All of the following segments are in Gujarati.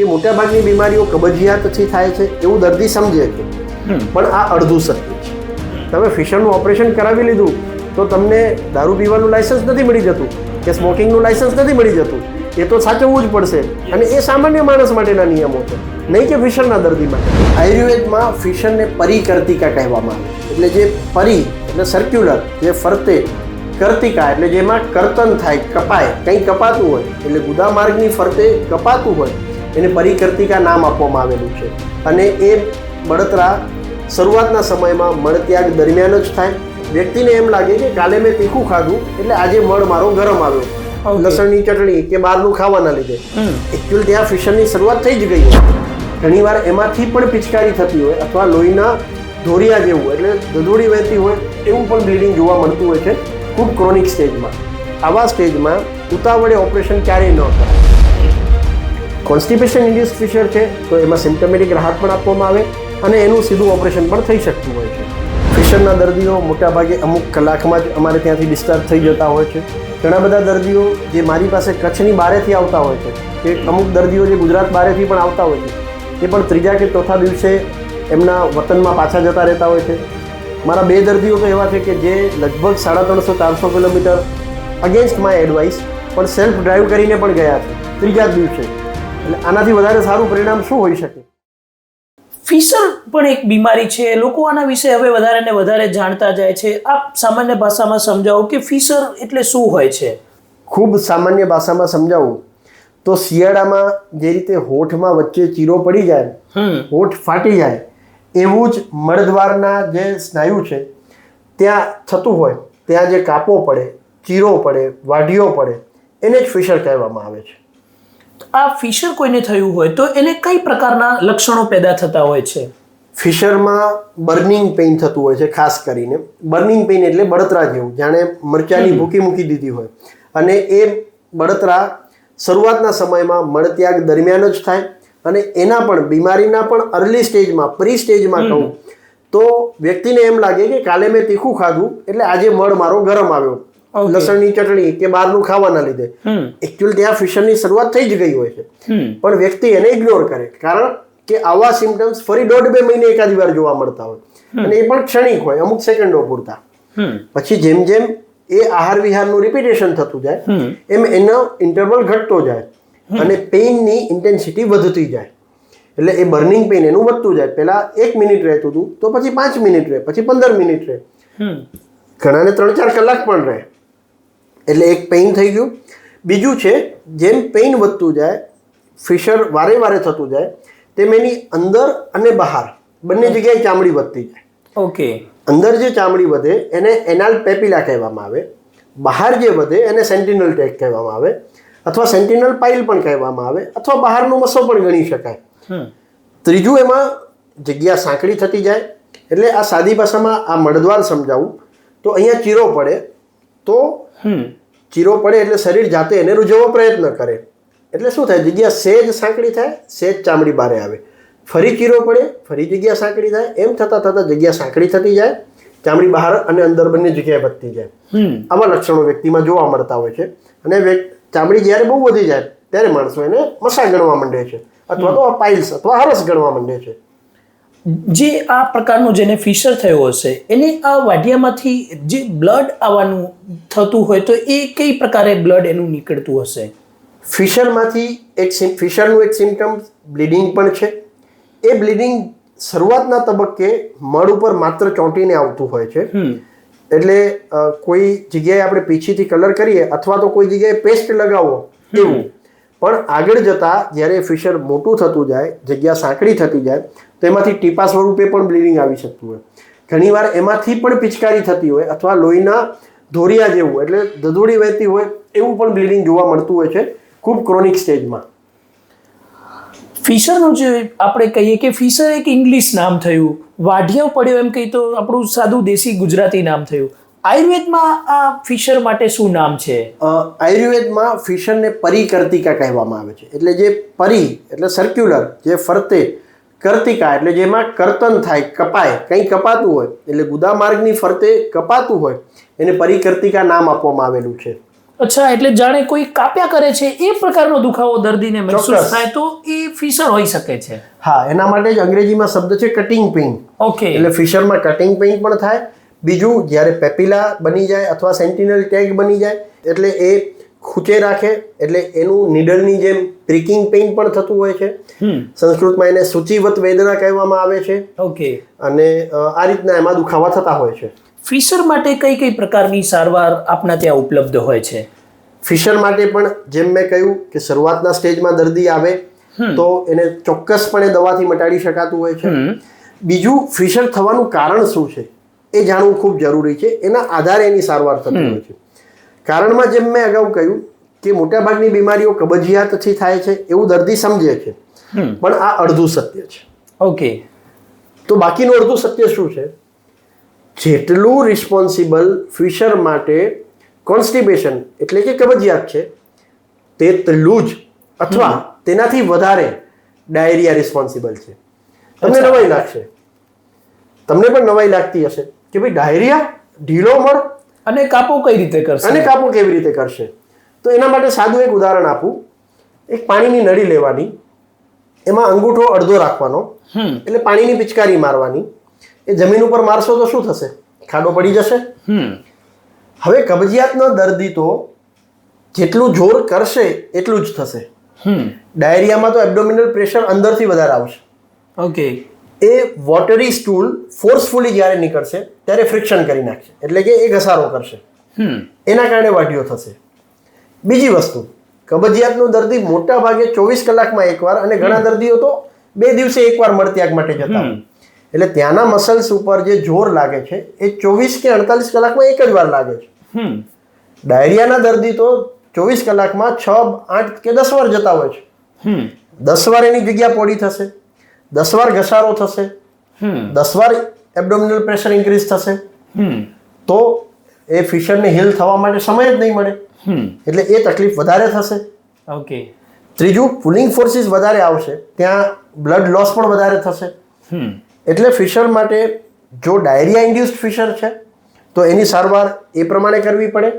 કે મોટાભાગની બીમારીઓ કબજિયાતથી થાય છે એવું દર્દી સમજે છે, પણ આ અડધું સત્ય છે. તમે ફિશરનું ઓપરેશન કરાવી લીધું તો તમને દારૂ પીવાનું લાયસન્સ નથી મળી જતું કે સ્મોકિંગનું લાયસન્સ નથી મળી જતું. એ તો સાચવવું જ પડશે, અને એ સામાન્ય માણસ માટેના નિયમો છે, નહીં કે ફિશરના દર્દી માટે. આયુર્વેદમાં ફિશરને પરિકર્તિકા કહેવામાં આવે છે. એટલે જે પરી એટલે સર્ક્યુલર, જે ફરતે, કર્તિકા એટલે જેમાં કર્તન થાય, કપાય, કંઈ કપાતું હોય, એટલે ગુદા માર્ગની ફરતે કપાતું હોય એને પરિકર્તિકા નામ આપવામાં આવેલું છે. અને એ બળતરા શરૂઆતના સમયમાં મળત્યાગ દરમિયાન જ થાય. વ્યક્તિને એમ લાગે કે કાલે મેં તીખું ખાધું એટલે આજે મળ મારો ગરમ આવ્યો, લસણની ચટણી કે બહારનું ખાવાના લીધે. એકચ્યુઅલ ત્યાં ફિશરની શરૂઆત થઈ જ ગઈ હોય. ઘણીવાર એમાંથી પણ પિચકારી થતી હોય, અથવા લોહીના ધોરિયા જેવું એટલે દધોડી વહેતી હોય એવું પણ બ્લીડિંગ જોવા મળતું હોય છે ખૂબ ક્રોનિક સ્ટેજમાં. આવા સ્ટેજમાં ઉતાવળે ઓપરેશન ક્યારેય ન કરાય. કોન્સ્ટિપેશન ઇન્ડ્યુસ્ડ ફિશર છે તો એમાં સિમ્પટમેટિક રાહત પણ આપવામાં આવે અને એનું સીધું ઓપરેશન પણ થઈ શકતું હોય છે. ફિશરના દર્દીઓ મોટાભાગે અમુક કલાકમાં જ અમારે ત્યાંથી ડિસ્ચાર્જ થઈ જતા હોય છે. ઘણા બધા દર્દીઓ જે મારી પાસે કચ્છની બહારેથી આવતા હોય છે, કે અમુક દર્દીઓ જે ગુજરાત બહારેથી પણ આવતા હોય છે, એ પણ ત્રીજા કે ચોથા દિવસે એમના વતનમાં પાછા જતા રહેતા હોય છે. મારા 2 દર્દીઓ તો એવા છે કે જે લગભગ 350-400 કિલોમીટર અગેન્સ્ટ માય એડવાઇસ પણ સેલ્ફ ડ્રાઈવ કરીને પણ ગયા છે ત્રીજા જ દિવસે. એટલે આનાથી વધારે સારું પરિણામ શું હોઈ શકે? ફિશર પણ એક બીમારી છે. લોકો આના વિશે હવે વધારે ને વધારે જાણતા જાય છે. આપ સામાન્ય ભાષામાં સમજાવો કે ફિશર એટલે શું હોય છે? ખૂબ સામાન્ય ભાષામાં સમજાવું તો શિયાળામાં જે રીતે હોઠમાં વચ્ચે ચીરો પડી જાય, હોઠ ફાટી જાય, એવું જ મળદ્વારના જે સ્નાયુ છે ત્યાં થતું હોય, ત્યાં જે કાપો પડે, ચીરો પડે, વાઢીઓ પડે, એને જ ફિશર કહેવામાં આવે છે. આ ફિશર કોઈને થયું હોય તો એને કઈ પ્રકારના લક્ષણો પેદા થતા હોય છે? ફિશરમાં બર્નિંગ પેઇન થતું હોય છે. ખાસ કરીને બર્નિંગ પેઇન એટલે બળતરા જેવું, જાણે મરચાની ભૂકી મૂકી દીધી હોય. અને એ બળતરા શરૂઆતના સમયમાં મળત્યાગ દરમિયાન જ થાય. અને એના પણ બીમારીના પણ અર્લી સ્ટેજમાં, પ્રી સ્ટેજમાં કહું તો વ્યક્તિને એમ લાગે કે કાલે મેં તીખું ખાધું એટલે આજે મળ મારો ગરમ આવ્યો, લસણની ચટણી કે બહારનું ખાવાના લીધે. એકચ્યુઅલ ત્યાં ફિશરની શરૂઆત થઈ જ ગઈ હોય છે, પણ વ્યક્તિ એને ઇગ્નોર કરે, કારણ કે આવા સિમ્ટમ્સ ફરી 1.5-2 મહિને એકાદી વાર જોવા મળતા હોય, અને એ પણ ક્ષણિક હોય, અમુક સેકન્ડો પૂરતા. પછી જેમ જેમ એ આહાર વિહારનું રિપીટેશન થતું જાય એમ એનો ઇન્ટરવલ ઘટતો જાય અને પેઇનની ઇન્ટેન્સિટી વધતી જાય. એટલે એ બર્નિંગ પેઇન એનું વધતું જાય. પહેલા 1 મિનિટ રહેતું હતું તો પછી 5 મિનિટ રહે, પછી 15 મિનિટ રહે, ઘણાને 3-4 કલાક પણ રહે. એટલે એક પેઇન થઈ ગયું. બીજું છે, જેમ પેઇન વધતું જાય, ફિશર વારે વારે થતું જાય, તેમ એની અંદર અને બહાર બંને જગ્યાએ ચામડી વધતી જાય. ઓકે. અંદર જે ચામડી વધે એને એનાલ પેપિલા કહેવામાં આવે, બહાર જે વધે એને સેન્ટિનલ ટેક કહેવામાં આવે, અથવા સેન્ટિનલ પાઇલ પણ કહેવામાં આવે, અથવા બહારનો મસો પણ ગણી શકાય. ત્રીજું એમાં જગ્યા સાંકડી થતી જાય. એટલે આ સાદી ભાષામાં આ મળદ્વાર સમજાવું તો અહીંયા ચીરો પડે તો ચીરો પડે એટલે શરીર જાતે એને રૂઝવવા પ્રયત્ન કરે. એટલે શું થાય? જગ્યા સહેજ સાંકડી થાય, સહેજ ચામડી બહાર આવે. ફરી ચીરો પડે, ફરી જગ્યા સાંકડી થાય. એમ થતાં થતાં જગ્યા સાંકડી થતી જાય, ચામડી બહાર અને અંદર બંને જગ્યાએ વધતી જાય. આવા લક્ષણો વ્યક્તિમાં જોવા મળતા હોય છે. અને ચામડી જ્યારે બહુ વધી જાય ત્યારે માણસો એને મસા ગણવા માંડે છે, અથવા તો પાઇલ્સ અથવા હરસ ગણવા માંડે છે. જે આ પ્રકારનું જેને ફિશર થયો હશે એને આ વાઢિયામાંથી જે બ્લડ આવવાનું થતું હોય તો એ કઈ પ્રકારે બ્લડ એનું નીકળતું હશે? ફિશરમાંથી ફિશરનું એક સિમ્ટમ બ્લીડિંગ પણ છે. એ બ્લીડિંગ શરૂઆતના તબક્કે મળ ઉપર માત્ર ચોંટીને આવતું હોય છે. એટલે કોઈ જગ્યાએ આપણે પીછીથી કલર કરીએ અથવા તો કોઈ જગ્યાએ પેસ્ટ લગાવો એવું. પણ આગળ જતાં જ્યારે ફિશર મોટું થતું જાય, જગ્યા સાંકડી થતી જાય, તો એમાંથી ટીપા સ્વરૂપે પણ બ્લીડિંગ આવી શકતું હોય. ઘણીવાર એમાંથી પણ પિચકારી થતી હોય, અથવા લોહીના ધોરિયા જેવું એટલે દધોડી વહેતી હોય એવું પણ બ્લીડિંગ જોવા મળતું હોય છે ખૂબ ક્રોનિક સ્ટેજમાં. ફિશરનું જે આપણે કહીએ કે ફિશર એક ઇંગ્લિશ નામ થયું, વાઢિયો પડ્યો એમ કહી તો આપણું સાદું દેશી ગુજરાતી નામ થયું. આયુર્વેદમાં આ ફિશર માટે શું નામ છે? આયુર્વેદમાં ફિશરને પરિકર્તિકા કહેવામાં આવે છે. એટલે જે પરી એટલે સર્ક્યુલર, જે ફરતે, કર્તિકા એટલે જેમાં કર્તન થાય, કપાય, કંઈ કપાતું હોય, એટલે ગુદા માર્ગની ફરતે કપાતું હોય એને પરિકર્તિકા નામ આપવામાં આવેલું છે. અચ્છા, એટલે જાણે કોઈ કાપ્યા કરે છે એ પ્રકારનો દુખાવો દર્દીને મહેસૂસ ચોક્કસ. થાય તો એ ફિશર હોઈ શકે છે. હા, એના માટે જ અંગ્રેજીમાં શબ્દ છે કટિંગ પેઇન. ઓકે, એટલે ફિશરમાં કટિંગ પેઇન પણ થાય. બીજું, જ્યારે પેપિલા બની જાય અથવા સેન્ટિનલ ટેગ બની જાય એટલે એ ખૂંચે રાખે, એટલે એનું નીડલની જેમ પ્રિકિંગ પેઇન પણ થતું હોય છે. સંસ્કૃતમાં એને સૂચિવત વેદના કહેવામાં આવે છે. ઓકે. અને આ રીતના એમાં દુખાવા થતા હોય છે. ફિશર માટે કઈ કઈ પ્રકારની સારવાર આપના ત્યાં ઉપલબ્ધ હોય છે? ફિશર માટે પણ જેમ મેં કહ્યું કે શરૂઆતના સ્ટેજમાં દર્દી આવે તો એને ચોક્કસપણે દવાથી મટાડી શકાતું હોય છે. બીજું, ફિશર થવાનું કારણ શું છે એ જાણવું ખૂબ જરૂરી છે. એના આધારે એની સારવાર થતી હોય છે. કારણમાં જેમ મેં અગાઉ કહ્યું કે મોટાભાગની બીમારીઓ કબજિયાતથી થાય છે એવું દર્દી સમજે છે, પણ આ અડધું સત્ય છે. ઓકે. તો બાકીનું અડધું સત્ય શું છે? જેટલું રિસ્પોન્સિબલ ફિશર માટે કોન્સ્ટિપેશન એટલે કે કબજિયાત છે, તેટલું જ અથવા તેનાથી વધારે ડાયરિયા રિસ્પોન્સિબલ છે. તમને નવાઈ લાગશે, તમને પણ નવાઈ લાગતી હશે કે ભાઈ ડાયરિયા, ઢીલો મળ અને કાપો કઈ રીતે કરશે? અને કાપો કેવી રીતે કરશે? તો એના માટે સાદું એક ઉદાહરણ આપું. એક પાણીની નળી લેવાની, એમાં અંગૂઠો અડધો રાખવાનો, એટલે પાણીની પિચકારી મારવાની. એ જમીન ઉપર મારશો તો શું થશે? ખાડો પડી જશે. હવે કબજિયાતનો દર્દી તો જેટલું જોર કરશે એટલું જ થશે. ડાયરિયામાં તો એબ્ડોમિનલ પ્રેશર અંદરથી વધારે આવશે. ઓકે. એ વોટરી સ્ટૂલ ફોર્સફુલી જ્યારે નીકળશે ત્યારે ફ્રિક્શન કરી નાખશે, એટલે કે એ ઘસારો કરશે. એના કારણે વાઢીઓ થશે. બીજી વસ્તુ, કબજિયાતનું દર્દી મોટા ભાગે 24 કલાકમાં એકવાર, અને ઘણા દર્દીઓ તો 2 દિવસે એકવાર મળત્યાગ માટે જતા હોય. એટલે ત્યાંના મસલ્સ ઉપર જે જોર લાગે છે એ 24 કે 48 કલાકમાં એક જ વાર લાગે છે. ડાયરિયાના દર્દી તો 24 કલાકમાં 6, 8 કે 10 વાર જતા હોય છે. 10 વાર એની જગ્યા પોડી થશે, 10 વાર ઘસારો થશે, 10 વાર એબ્ડોમિનલ પ્રેશર ઇન્ક્રીઝ થશે. તો એ ફિશરને હીલ થવા માટે સમય જ નહીં મળે, એટલે એ તકલીફ વધારે થશે. ઓકે. ત્રીજું, પુલિંગ ફોર્સિસ વધારે આવશે, ત્યાં બ્લડ લોસ પણ વધારે થશે. એટલે ફિશર માટે જો ડાયરિયા ઇન્ડ્યુસ્ડ ફિશર છે તો એની સારવાર એ પ્રમાણે કરવી પડે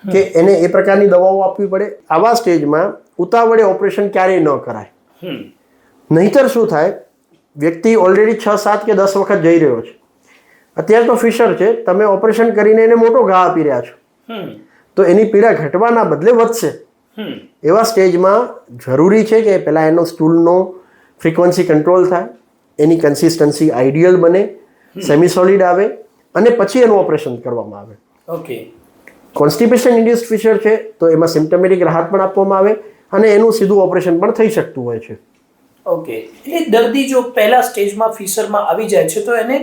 કે એને એ પ્રકારની દવાઓ આપવી પડે. આવા સ્ટેજમાં ઉતાવળે ઓપરેશન ક્યારેય ન કરાય. નહીતર શું થાય, વ્યક્તિ ઓલરેડી 6, 7 કે 10 વખત જઈ રહ્યો છે, અત્યારે તો ફિશર છે, તમે ઓપરેશન કરીને એને મોટો ઘા આપી રહ્યા છો, તો એની પીડા ઘટવાના બદલે વધશે. એવા સ્ટેજમાં જરૂરી છે કે પહેલાં એનો સ્ટૂલનો ફ્રીક્વન્સી કંટ્રોલ થાય, એની કન્સિસ્ટન્સી આઈડિયલ બને, સેમી સોલિડ આવે, અને પછી એનું ઓપરેશન કરવામાં આવે. ઓકે. કોન્સ્ટિપેશન ઇન્ડ્યુસ્ડ ફિશર છે તો એમાં સિમ્પટમેટિક રાહત પણ આપવામાં આવે અને એનું સીધું ઓપરેશન પણ થઈ શકતું હોય છે. ઓકે. એટલે દર્દી જો પહેલા સ્ટેજમાં ફિશરમાં આવી જાય છે તો એને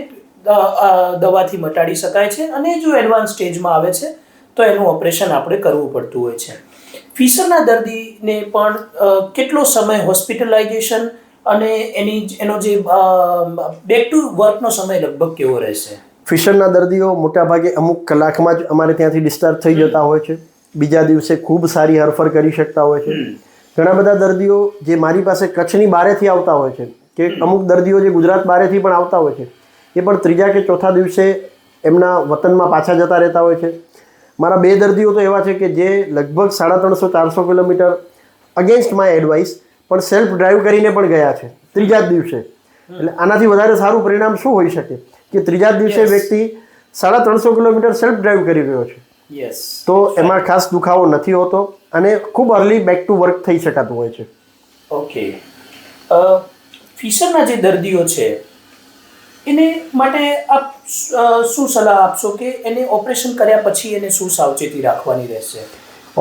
દવાથી મટાડી શકાય છે, અને જો એડવાન્સ સ્ટેજમાં આવે છે તો એનું ઓપરેશન આપણે કરવું પડતું હોય છે. ફિશરના દર્દીને પણ કેટલો સમય હોસ્પિટલાઇઝેશન અને એનો જે બેક ટુ વર્કનો સમય લગભગ કેવો રહેશે? ફિશરના દર્દીઓ મોટાભાગે અમુક કલાકમાં જ અમારે ત્યાંથી ડિસ્ચાર્જ થઈ જતા હોય છે. બીજા દિવસે ખૂબ સારી હરફર કરી શકતા હોય છે. ઘણા બધા દર્દીઓ જે મારી પાસે કચ્છની બારેથી આવતા હોય છે, કે અમુક દર્દીઓ જે ગુજરાત બારેથી પણ આવતા હોય છે, એ પણ 3જા કે 4થા દિવસે એમના વતનમાં પાછા જતા રહેતા હોય છે. મારા 2 દર્દીઓ તો એવા છે કે જે લગભગ 350-400 કિલોમીટર અગેન્સ્ટ માય એડવાઇસ પણ સેલ્ફ ડ્રાઈવ કરીને પણ ગયા છે 3જા જ દિવસે. એટલે આનાથી વધારે સારું પરિણામ શું હોઈ શકે કે 3જા દિવસે વ્યક્તિ 350 કિલોમીટર સેલ્ફ ડ્રાઈવ કરી રહ્યો છે. તો એમાં ખાસ દુખાવો નથી હોતો અને ખૂબ અર્લી બેક ટુ વર્ક થઈ શકાતું હોય છે. ઓકે. ફિશરના જે દર્દીઓ છે એને માટે આપ શું સલાહ આપશો કે એને ઓપરેશન કર્યા પછી એને શું સાવચેતી રાખવાની રહેશે?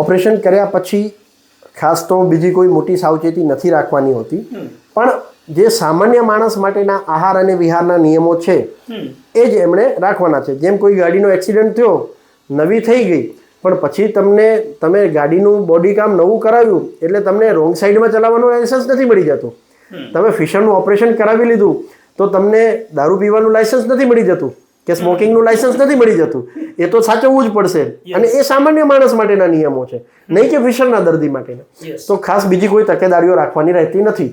ઓપરેશન કર્યા પછી ખાસ તો બીજી કોઈ મોટી સાવચેતી નથી રાખવાની હોતી, પણ જે સામાન્ય માણસ માટેના આહાર અને વિહારના નિયમો છે એ જ એમણે રાખવાના છે. જેમ કોઈ ગાડીનો એક્સિડન્ટ થયો, નવી થઈ ગઈ, પણ પછી તમે ગાડીનું બોડી કામ નવું કરાવ્યું એટલે તમને રોંગ સાઈડમાં ચલાવવાનું લાયસન્સ નથી મળી જતું. તમે ફિશરનું ઓપરેશન કરાવી લીધું તો તમને દારૂ પીવાનું લાયસન્સ નથી મળી જતું કે સ્મોકિંગનું લાયસન્સ નથી મળી જતું. એ તો સાચવવું જ પડશે, અને એ સામાન્ય માણસ માટેના નિયમો છે, નહીં કે ફિશરના દર્દી માટેના. તો ખાસ બીજી કોઈ તકેદારીઓ રાખવાની રહેતી નથી.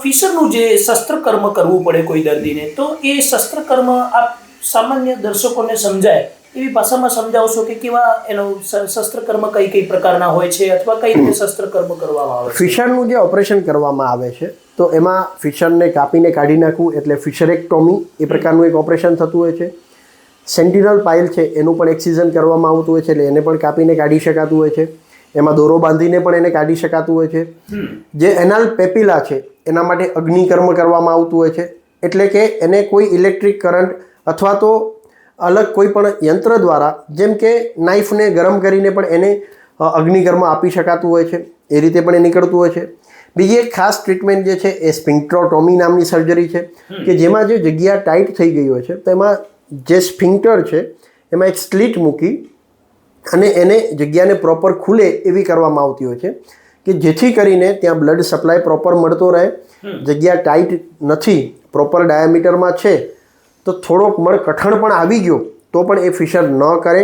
ફિશરનું જે શસ્ત્રકર્મ કરવું પડે કોઈ દર્દીને, તો એ શસ્ત્રકર્મ આપ સામાન્ય દર્શકોને સમજાય એવી ભાષામાં સમજાવશો કે કેવા એનો શસ્ત્રકર્મ કઈ કઈ પ્રકારના હોય છે અથવા કઈ રીતે શસ્ત્રકર્મ કરવામાં આવે છે? ફિશરનું જે ઓપરેશન કરવામાં આવે છે તો એમાં ફિશરને કાપીને કાઢી નાખવું એટલે ફિશરેક્ટોમી એ પ્રકારનું એક ઓપરેશન થતું હોય છે. સેન્ટિનલ પાઇલ છે એનું પણ એક્સિઝન કરવામાં આવતું હોય છે, એટલે એને પણ કાપીને કાઢી શકાતું હોય છે. એમાં દોરો બાંધીને પણ એને કાઢી શકાતું હોય છે. જે એનાલ પેપિલા છે એના માટે અગ્નિકર્મ કરવામાં આવતું હોય છે, એટલે કે એને કોઈ ઇલેક્ટ્રિક કરંટ અથવા તો અલગ કોઈ પણ યંત્ર દ્વારા, જેમ કે નાઇફને ગરમ કરીને પણ એને અગ્નિકર્મ આપી શકાતું હોય છે. એ રીતે પણ એ નીકળતું હોય છે. બીજી એક ખાસ ટ્રીટમેન્ટ જે છે એ સ્પિન્ક્ટ્રોટોમી નામની સર્જરી છે, કે જેમાં જે જગ્યા ટાઈટ થઈ ગઈ હોય છે તો એમાં જે સ્ફિન્ક્ટર છે એમાં એક સ્લિટ મૂકી અને એને જગ્યાને પ્રોપર ખુલે એવી કરવામાં આવતી હોય છે, કે જેથી કરીને ત્યાં બ્લડ સપ્લાય પ્રોપર મળતો રહે. જગ્યા ટાઈટ નથી, પ્રોપર ડાયામીટરમાં છે, તો થોડોક મળ કઠણ પણ આવી ગયો તો પણ એ ફિશર ન કરે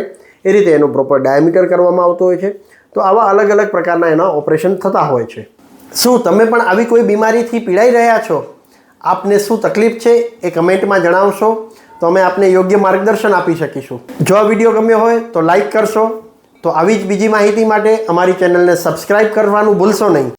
એ રીતે એનું પ્રોપર ડાયામીટર કરવામાં આવતો હોય છે. તો આવા અલગ અલગ પ્રકારના એના ઓપરેશન થતા હોય છે. શું તમે પણ આવી કોઈ બીમારીથી પીડાઈ રહ્યા છો? આપને શું તકલીફ છે એ કમેન્ટમાં જણાવશો તો અમે આપને યોગ્ય માર્ગદર્શન આપી શકીશું. જો આ વિડીયો ગમ્યો હોય તો લાઈક કરશો. તો આવી જ બીજી માહિતી માટે અમારી ચેનલને સબસ્ક્રાઈબ કરવાનું ભૂલશો નહીં.